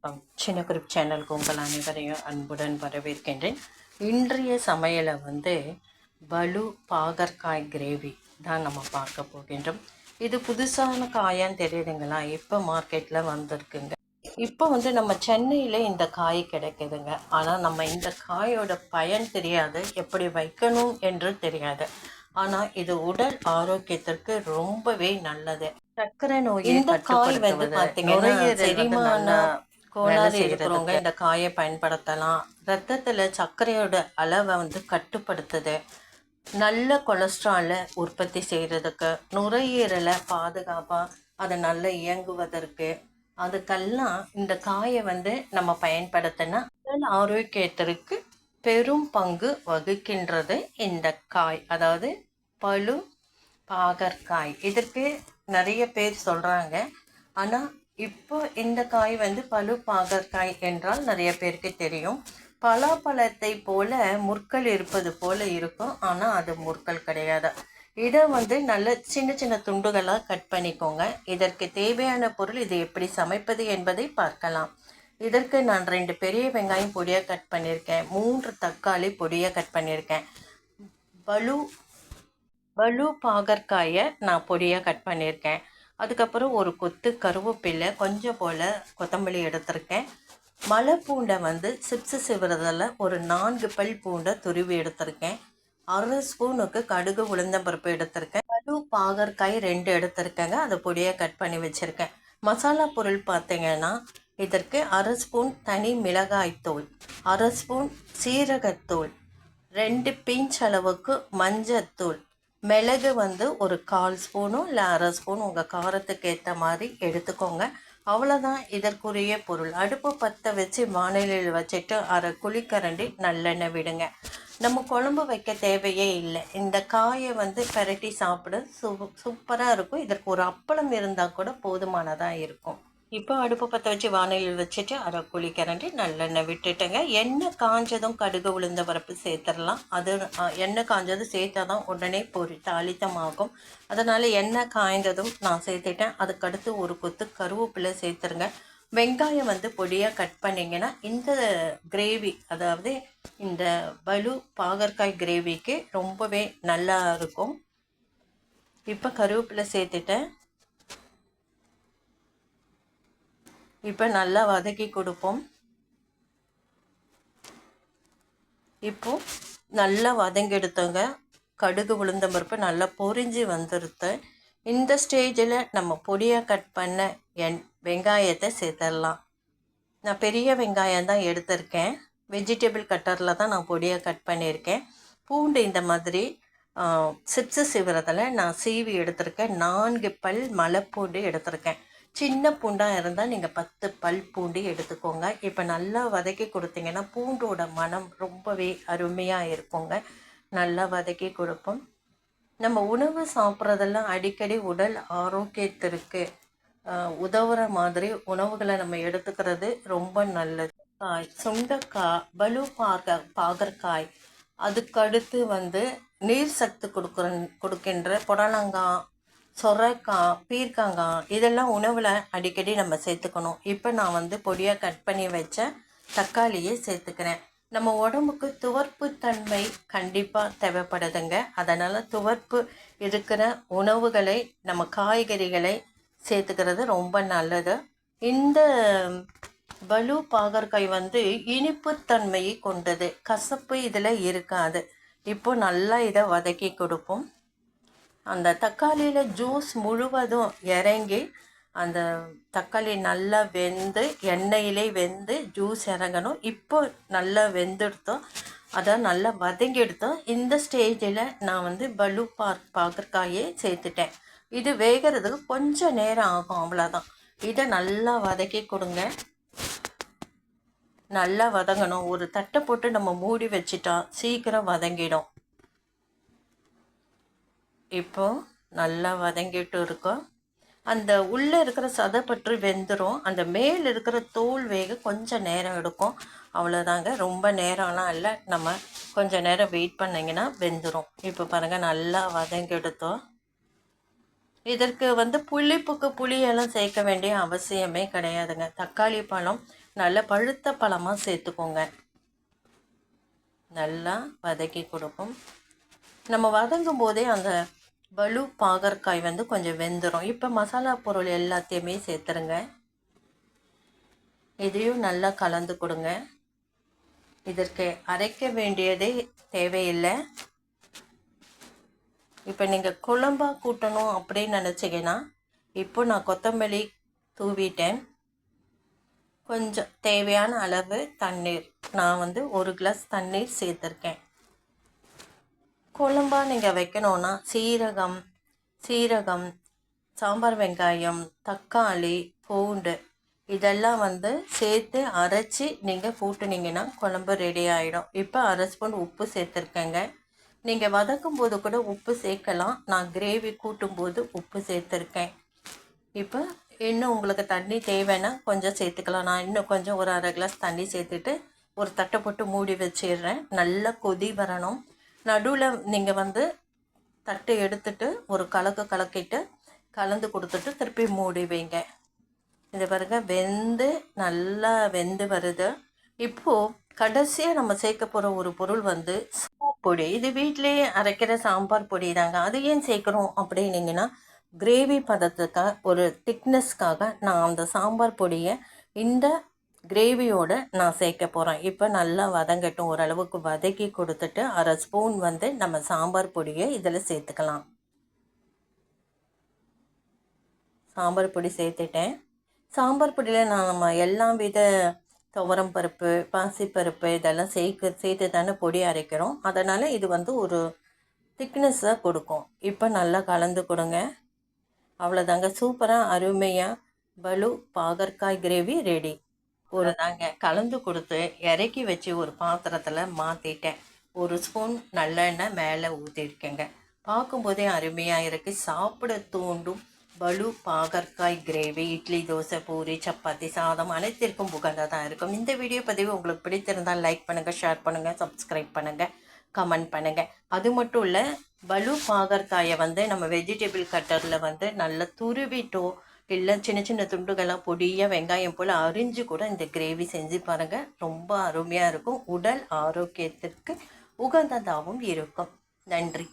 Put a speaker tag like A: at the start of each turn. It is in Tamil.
A: வணக்கம். சின்ன குரூப் சேனலுக்கு உங்கள் அனைவரையும் அன்புடன் வரவேற்கின்றேன். இன்றைய சமையலை பலு பாகற்காய் கிரேவி தான் நம்ம பார்க்க போகின்றோம். இது புதுசான காயான்னு தெரியுதுங்களா? இப்போ மார்க்கெட்டில் வந்திருக்குங்க. இப்போ நம்ம சென்னையில் இந்த காய் கிடைக்குதுங்க. ஆனால் நம்ம இந்த காயோட பயன் தெரியாது, எப்படி வைக்கணும் என்று தெரியாது. ஆனால் இது உடல் ஆரோக்கியத்திற்கு ரொம்பவே நல்லது. சர்க்கரை நோயை இந்த காய் பார்த்தீங்கன்னா செரிமான கோளாறு இருக்கிறவங்க இந்த காயை பயன்படுத்தலாம். ரத்தத்தில் சர்க்கரையோட அளவை கட்டுப்படுத்துது. நல்ல கொலஸ்ட்ராலை உற்பத்தி செய்கிறதுக்கு, நுரையீரலை பாதுகாப்பாக அதை நல்லா இயங்குவதற்கு, அதுக்கெல்லாம் இந்த காயை நம்ம பயன்படுத்தினா உடல் ஆரோக்கியத்திற்கு பெரும் பங்கு வகிக்கின்றது இந்த காய், அதாவது பலு பாகற்காய். இதற்கு நிறைய பேர் சொல்கிறாங்க. ஆனால் இப்போ இந்த காய் பலு பாகற்காய் என்றால் நிறைய பேருக்கு தெரியும். பலாப்பழத்தை போல முற்கள் இருப்பது போல இருக்கும், ஆனால் அது முற்கள் கிடையாது. இதை நல்ல சின்ன சின்ன துண்டுகளாக கட் பண்ணிக்கோங்க. இதற்கு தேவையான பொருள், இது எப்படி சமைப்பது என்பதை பார்க்கலாம். இதற்கு நான் 2 பெரிய வெங்காயம் பொடியாக கட் பண்ணியிருக்கேன். 3 தக்காளி பொடியாக கட் பண்ணியிருக்கேன். பலு பாகற்காயை நான் பொடியாக கட் பண்ணியிருக்கேன். அதுக்கப்புறம் ஒரு கொத்து கருவேப்பிலை, கொஞ்சம் போல் கொத்தமல்லி எடுத்திருக்கேன். மலை பூண்டை சிப்ஸு செய்வதில் ஒரு 4 பல் பூண்டை துருவி எடுத்திருக்கேன். 1/2 ஸ்பூனுக்கு கடுகு உளுந்தம்பருப்பு எடுத்திருக்கேன். பலு பாகற்காய் 2 எடுத்திருக்கேங்க, அதை பொடியாக கட் பண்ணி வச்சுருக்கேன். மசாலா பொருள் பார்த்தீங்கன்னா இதற்கு 1/2 ஸ்பூன் தனி மிளகாய்த்தூள், 1/2 ஸ்பூன் சீரகத்தூள், 2 பிஞ்ச் அளவுக்கு மஞ்சத்தூள், மிளகு ஒரு 1/4 ஸ்பூனும் இல்லை 1/2 ஸ்பூன் உங்கள் காரத்துக்கு ஏற்ற மாதிரி எடுத்துக்கோங்க. அவ்வளோதான் இதற்குரிய பொருள். அடுப்பு பற்ற வச்சு வானிலையில் வச்சுட்டு 1/2 குழிக்கரண்டி நல்லெண்ணெய் விடுங்க. நம்ம குழம்பு வைக்க தேவையே இல்லை. இந்த காயை பெரட்டி சாப்பிட சூப்பராக இருக்கும். இதற்கு ஒரு அப்பளம் இருந்தால் கூட போதுமானதாக இருக்கும். இப்போ அடுப்பு பற்ற வச்சு வானிலையில் வச்சுட்டு 1/2 குழிக்கரண்டி நல்லெண்ணெய் விட்டுட்டுங்க. எண்ணெய் காஞ்சதும் கடுகு உளுந்த பருப்பு சேர்த்துடலாம். அது எண்ணெய் காஞ்சதும் சேர்த்தா தான் உடனே தாளித்தமாகும். அதனால் எண்ணெய் காய்ந்ததும் நான் சேர்த்துட்டேன். அதுக்கடுத்து ஒரு கொத்து கருவேப்பிலை சேர்த்துருங்க. வெங்காயம் பொடியாக கட் பண்ணிங்கன்னா இந்த கிரேவி, அதாவது இந்த பலு பாகற்காய் கிரேவிக்கு ரொம்பவே நல்லா இருக்கும். இப்போ கருவேப்பிலை சேர்த்துட்டேன். இப்போ நல்லா வதக்கி கொடுப்போம். இப்போ நல்லா வதங்கி எடுத்தோங்க. கடுகு உளுந்தம்பருப்பு நல்லா பொரிஞ்சு வந்துடுது. இந்த ஸ்டேஜில் நம்ம பொடியாக கட் பண்ண வெங்காயத்தை சேர்த்துடலாம். நான் பெரிய வெங்காயம் தான் எடுத்திருக்கேன். வெஜிடபிள் கட்டரில் தான் நான் பொடியாக கட் பண்ணியிருக்கேன். பூண்டு இந்த மாதிரி சிப்ஸு சீவுறதில் நான் சீவி எடுத்திருக்கேன். 4 பல் மலைப்பூண்டு எடுத்திருக்கேன். சின்ன பூண்டாக இருந்தால் நீங்கள் 10 பல் பூண்டு எடுத்துக்கோங்க. இப்போ நல்லா வதக்கி கொடுத்தீங்கன்னா பூண்டோட மனம் ரொம்பவே அருமையாக இருக்குங்க. நல்லா வதக்கி கொடுப்போம். நம்ம உணவு சாப்பிட்றதெல்லாம் அடிக்கடி உடல் ஆரோக்கியத்திற்கு உதவுற மாதிரி உணவுகளை நம்ம எடுத்துக்கிறது ரொம்ப நல்லது. சுண்டைக்காய், பலு பாகற்காய், அதுக்கடுத்து நீர் சத்து கொடுக்கின்ற புடலங்காய், சொரக்காய், பீர்க்கங்காய், இதெல்லாம் உணவில் அடிக்கடி நம்ம சேர்த்துக்கணும். இப்போ நான் பொடியாக கட் பண்ணி வச்ச தக்காளியை சேர்த்துக்கிறேன். நம்ம உடம்புக்கு துவர்ப்பு தன்மை கண்டிப்பாக தேவைப்படுதுங்க. அதனால் துவர்ப்பு இருக்கிற உணவுகளை, நம்ம காய்கறிகளை சேர்த்துக்கிறது ரொம்ப நல்லது. இந்த பலு பாகற்காய் இனிப்புத்தன்மையை கொண்டது, கசப்பு இதில் இருக்காது. இப்போ நல்லா இதை வதக்கி கொடுப்போம். அந்த தக்காளியில் ஜூஸ் முழுவதும் இறங்கி அந்த தக்காளி நல்லா வெந்து எண்ணெயிலே வெந்து ஜூஸ் இறங்கணும். இப்போ நல்லா வெந்தெடுத்தோம், அதை நல்லா வதங்கி எடுத்தோம். இந்த ஸ்டேஜில் நான் பலு பாகற்காயை சேர்த்துட்டேன். இது வேகிறதுக்கு கொஞ்சம் நேரம் ஆகும், அவ்வளோதான். இதை நல்லா வதக்கி கொடுங்க. நல்லா வதங்கணும். ஒரு தட்டை போட்டு நம்ம மூடி வச்சிட்டா சீக்கிரம் வதங்கிடும். இப்போ நல்லா வதங்கிட்டு இருக்கோம். அந்த உள்ளே இருக்கிற சதைப்பற்று வெந்துடும். அந்த மேல் இருக்கிற தோல் வேக கொஞ்சம் நேரம் எடுக்கும், அவ்வளோதாங்க. ரொம்ப நேரம்லாம் இல்லை, நம்ம கொஞ்சம் நேரம் வெயிட் பண்ணிங்கன்னா வெந்துடும். இப்போ பாருங்கள், நல்லா வதங்கி எடுத்தோம். இதற்கு புளிப்புக்கு புளியெல்லாம் சேர்க்க வேண்டிய அவசியமே கிடையாதுங்க. தக்காளி பழம் நல்ல பழுத்த பழமாக சேர்த்துக்கோங்க. நல்லா வதக்கி கொடுக்கும். நம்ம வதங்கும் போதே அந்த பலு பாகற்காய் வந்து கொஞ்சம் வெந்துடும். இப்போ மசாலா பொருள் எல்லாத்தையுமே சேர்த்துருங்க. இதையும் நல்லா கலந்து கொடுங்க. இதற்கு அரைக்க வேண்டியதே தேவையில்லை. இப்போ நீங்கள் குழம்பா கூட்டணும் அப்படின்னு நினச்சிங்கன்னா இப்போ நான் கொத்தமல்லி தூவிட்டேன். கொஞ்சம் தேவையான அளவு தண்ணீர், நான் வந்து 1 கிளாஸ் தண்ணீர் சேர்த்துருக்கேன். குழம்பா நீங்கள் வைக்கணுன்னா சீரகம், சாம்பார் வெங்காயம், தக்காளி, பூண்டு இதெல்லாம் வந்து சேர்த்து அரைச்சி நீங்கள் கூட்டுனீங்கன்னா குழம்பு ரெடி ஆகிடும். இப்போ 1/2 ஸ்பூன் உப்பு சேர்த்துருக்கேங்க. நீங்கள் வதக்கும் போது கூட உப்பு சேர்க்கலாம். நான் கிரேவி கூட்டும்போது உப்பு சேர்த்துருக்கேன். இப்போ இன்னும் உங்களுக்கு தண்ணி தேவைன்னா கொஞ்சம் சேர்த்துக்கலாம். நான் இன்னும் கொஞ்சம் ஒரு 1/2 கிளாஸ் தண்ணி சேர்த்துட்டு ஒரு தட்டை போட்டு மூடி வச்சிடுறேன். நல்லா கொதி வரணும். நடுவில் நீங்கள் வந்து தட்டை எடுத்துட்டு ஒரு கலக்கிட்டு கலந்து கொடுத்துட்டு திருப்பி மூடி வைங்க. இது பாருங்க நல்லா வெந்து வருது. இப்போது கடைசியாக நம்ம சேர்க்க போகிற ஒரு பொருள் வந்து பொடி. இது வீட்டிலேயே அரைக்கிற சாம்பார் பொடி தாங்க. அது ஏன் சேர்க்குறோம் அப்படின்னீங்கன்னா கிரேவி பதத்துக்காக, ஒரு திக்னஸ்க்காக நான் அந்த சாம்பார் பொடியை இந்த கிரேவியோடு நான் சேர்க்க போகிறேன். இப்போ நல்லா வதங்கட்டும். ஓரளவுக்கு வதக்கி கொடுத்துட்டு 1/2 ஸ்பூன் வந்து நம்ம சாம்பார் பொடியை இதில் சேர்த்துக்கலாம். சாம்பார் பொடி சேர்த்துட்டேன். சாம்பார் பொடியில் நம்ம எல்லா வித துவரம் பருப்பு, பாசிப்பருப்பு இதெல்லாம் சேர்த்து தானே பொடி அரைக்கிறோம். அதனால் இது வந்து ஒரு திக்னஸாக கொடுக்கும். இப்போ நல்லா கலந்து கொடுங்க. அவ்வளோதாங்க, சூப்பராக அருமையாக பலு பாகற்காய் கிரேவி ரெடி. ஒரு தாங்க கலந்து கொடுத்து இறக்கி வச்சு ஒரு பாத்திரத்தில் மாற்றிட்டேன். 1 ஸ்பூன் நல்லெண்ணெய் மேலே ஊற்றிருக்கேங்க. பார்க்கும்போதே அருமையாக இருக்குது. சாப்பிட தூண்டும் பலு பாகற்காய் கிரேவி இட்லி, தோசை, பூரி, சப்பாத்தி, சாதம் அனைத்திற்கும் உகந்ததாக இருக்கும். இந்த வீடியோ பதிவு உங்களுக்கு பிடித்திருந்தால் லைக் பண்ணுங்கள், ஷேர் பண்ணுங்கள், சப்ஸ்கிரைப் பண்ணுங்கள், கமெண்ட் பண்ணுங்கள். அது மட்டும் இல்லை, பலு பாகற்காயை வந்து நம்ம வெஜிடபிள் கட்டரில் வந்து நல்லா துருவிட்டோ இல்லை சின்ன சின்ன துண்டுகளாக பொடியாக வெங்காயம் போல் அரிஞ்சு கூட இந்த கிரேவி செஞ்சு பாருங்கள். ரொம்ப அருமையாக இருக்கும். உடல் ஆரோக்கியத்திற்கு உகந்ததாகவும் இருக்கும். நன்றி.